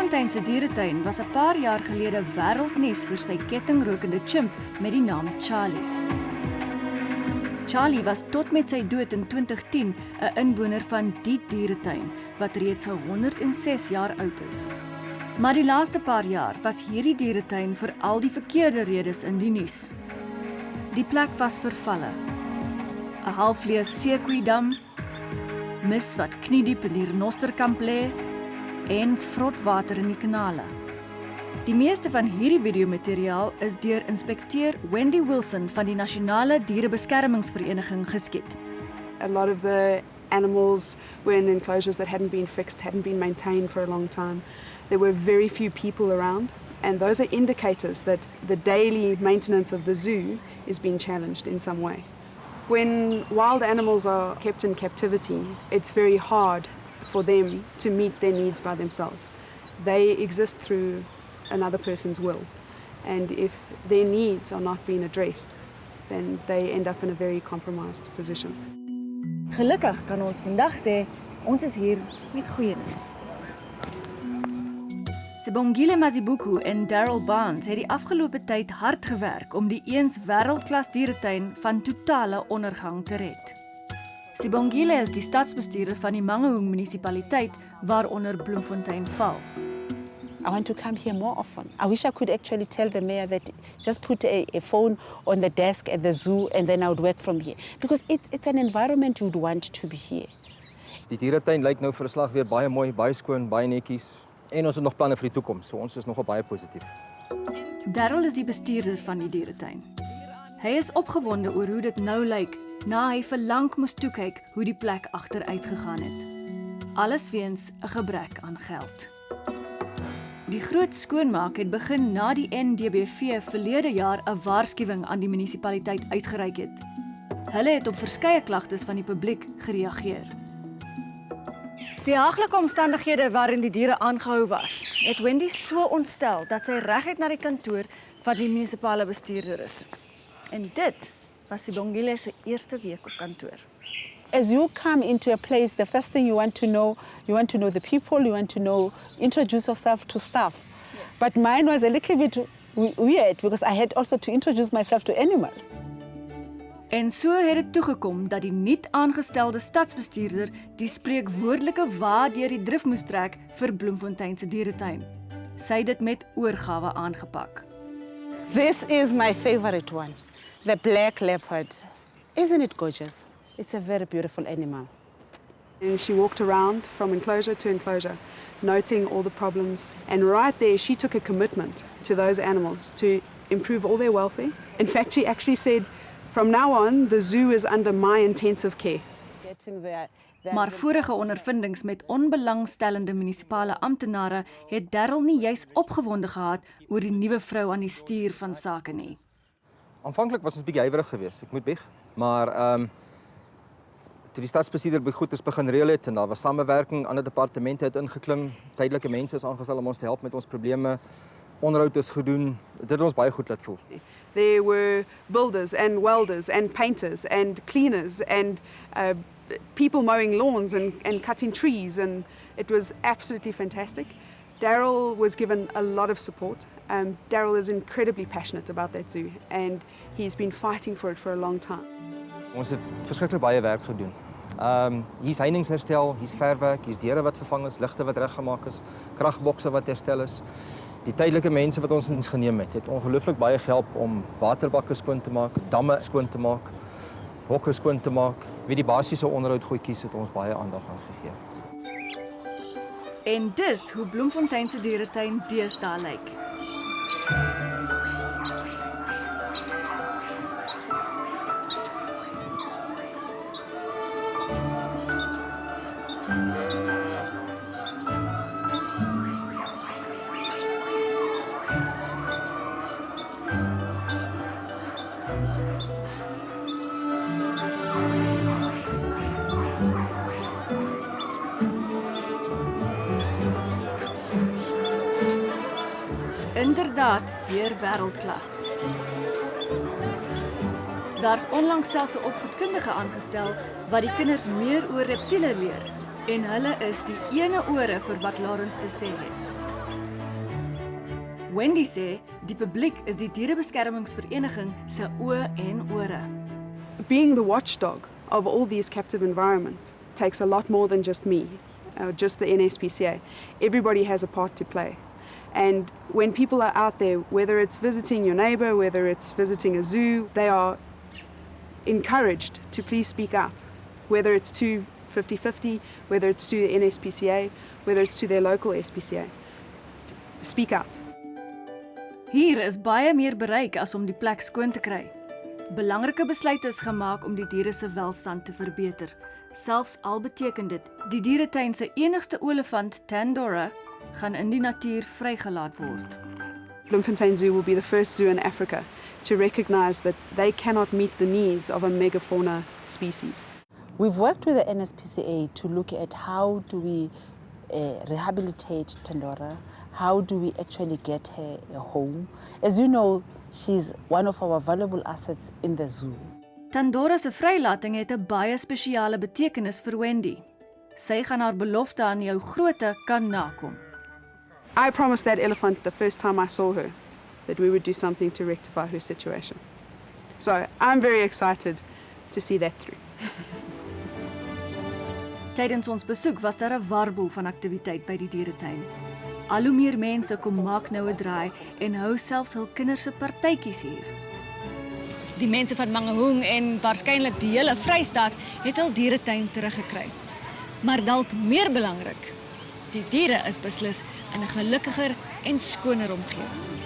Bloemfontein se dieretuin was 'n paar jaar gelede wêreldnuus vir sy kettingrokende chimp met die naam Charlie. Charlie was tot met sy dood in 2010 'n inwoner van die dieretuin wat reeds 106 jaar oud is. Maar die laaste paar jaar was hierdie dieretuin vir al die verkeerde redes in die nuus. Die plek was vervalle. 'n halfleë seekoeidam, mis wat kniediep in die renosterkamp lê en vrotwater in die kanale. Die meeste van hierdie videomateriaal is deur inspekteur Wendy Wilson van die Nasionale Dierebeskermingsvereniging geskiet. A lot of the animals were in enclosures that hadn't been fixed, hadn't been maintained for a long time. There were very few people around, and those are indicators that the daily maintenance of the zoo is being challenged in some way. When wild animals are kept in captivity, it's very hard for them to meet their needs by themselves. They exist through another person's will, and if their needs are not being addressed, then they end up in a very compromised position. Gelukkig kan ons vandag sê, ons is hier met goeie nuus. Sibongile Mazibuko en Daryl Barnes het die afgelope tyd hard gewerk om die eens wêreldklas dieretuin van totale ondergang te red. Sibongile is die stadsbestuurder van die Mangaung munisipaliteit waaronder Bloemfontein val. I want to come here more often. I wish I could actually tell the mayor that just put a phone on the desk at the zoo and then I would work from here. Because it's an environment you would want to be here. Die dieretuin lyk nou vir 'n slag weer baie mooi, baie skoon, baie netjies. En ons het nog planne vir die toekoms, so ons is nogal baie positief. Daryl is die bestuurder van die dieretuin. Hy is opgewonde oor hoe dit nou lyk, na hy vir lank moes toe kyk hoe die plek agteruit gegaan het. Alles weens 'n gebrek aan geld. Die groot skoonmaak het begin na die NDBV verlede jaar 'n waarskuwing aan die munisipaliteit uitgereik het. Hulle het op verskeie klagtes van die publiek gereageer. Die haglike omstandighede waarin die diere aangehou was, het Wendy so ontstel dat sy reguit na die kantoor van die munisipale bestuurder is. En dit was Sibongile se eerste week op kantoor. As you come into a place, the first thing you want to know the people, you want to introduce yourself to staff. Yeah. But mine was a little bit weird because I had also to introduce myself to animals. En so het dit toegekom dat die nuut aangestelde stadsbestuurder die spreekwoordelike wa deur die drif moes trek vir Bloemfontein se dieretuin. Sy het dit met oorgawe aangepak. This is my favorite one, the black leopard. Isn't it gorgeous? It's a very beautiful animal. And she walked around from enclosure to enclosure, noting all the problems. And right there, she took a commitment to those animals to improve all their welfare. In fact, she actually said, from now on, the zoo is under my intensive care. Maar vorige ondervindings met onbelangstellende munisipale amptenare het Daryl nie juis opgewonde gehad oor die nuwe vrou aan die stuur van sake nie. Aanvanklik was ons bietjie huiwerig geweest, ek moet bieg, maar toe die stadsbestuurder begin reël het en daar was samewerking, ander departemente het ingeklim, tydelike mense is aangestel om ons te help met ons probleme, onderhoud is gedoen, dit het ons baie goed laat voel. There were builders and welders and painters and cleaners and people mowing lawns and cutting trees, and it was absolutely fantastic. Daryl was given a lot of support. Daryl is incredibly passionate about that zoo and he's been fighting for it for a long time. Ons het verskriklik baie werk gedoen. Hier's heiningsherstel, hier's verwerk, hier's deure wat vervang is, ligte wat reggemaak is, kragbokse wat herstel is. Die tydelike mense wat ons ins geneem het ongelooflik baie gehelp om waterbakke skoon te maak, damme skoon te maak, hokke skoon te maak. Wie die basiese onderhoud goedjies het ons baie aandag aan gegee. En dis hoe Bloemfontein se dieretuin deesdae lyk. Inderdaad, weer wêreldklas. Daar's onlangs selfs 'n opvoedkundige aangestel wat die kinders meer oor reptiele leer en hulle is die ene ore vir wat Lawrence te sê het. Wendy sê die publiek is die dierebeskermingsvereniging se oë en ore. Being the watchdog of all these captive environments takes a lot more than just me, just the NSPCA. Everybody has a part to play. And when people are out there, whether it's visiting your neighbor, whether it's visiting a zoo, they are encouraged to please speak out. Whether it's to 50-50, whether it's to the NSPCA, whether it's to their local SPCA. Speak out. Hier is baie meer bereik as om die plek skoon te kry. Belangrike besluite is gemaak om die diere se welstand te verbeter. Selfs al beteken dit die dieretuin se enigste olifant, Tandora, gaan in die natuur vrygelaat word. Bloemfontein Zoo will be the first zoo in Africa to recognize that they cannot meet the needs of a megafauna species. We've worked with the NSPCA to look at how do we rehabilitate Tandora, how do we actually get her a home. As you know, she's one of our valuable assets in the zoo. Tandora se vrylating het 'n baie spesiale betekenis vir Wendy. Sy gaan haar belofte aan jou grootte kan nakom. I promised that elephant the first time I saw her that we would do something to rectify her situation. So I'm very excited to see that through. Tydens ons besoek was daar 'n warboel van aktiwiteit by die dieretuin. Al hoe meer mense kom maak nou 'n draai en hou selfs hul kinders se partytjies hier. Die mense van Mangaung en waarskynlik die hele Vrystaat het hul dieretuin teruggekry. Maar dalk meer belangrik, die diere is beslis in 'n gelukkiger en skoner omgewing.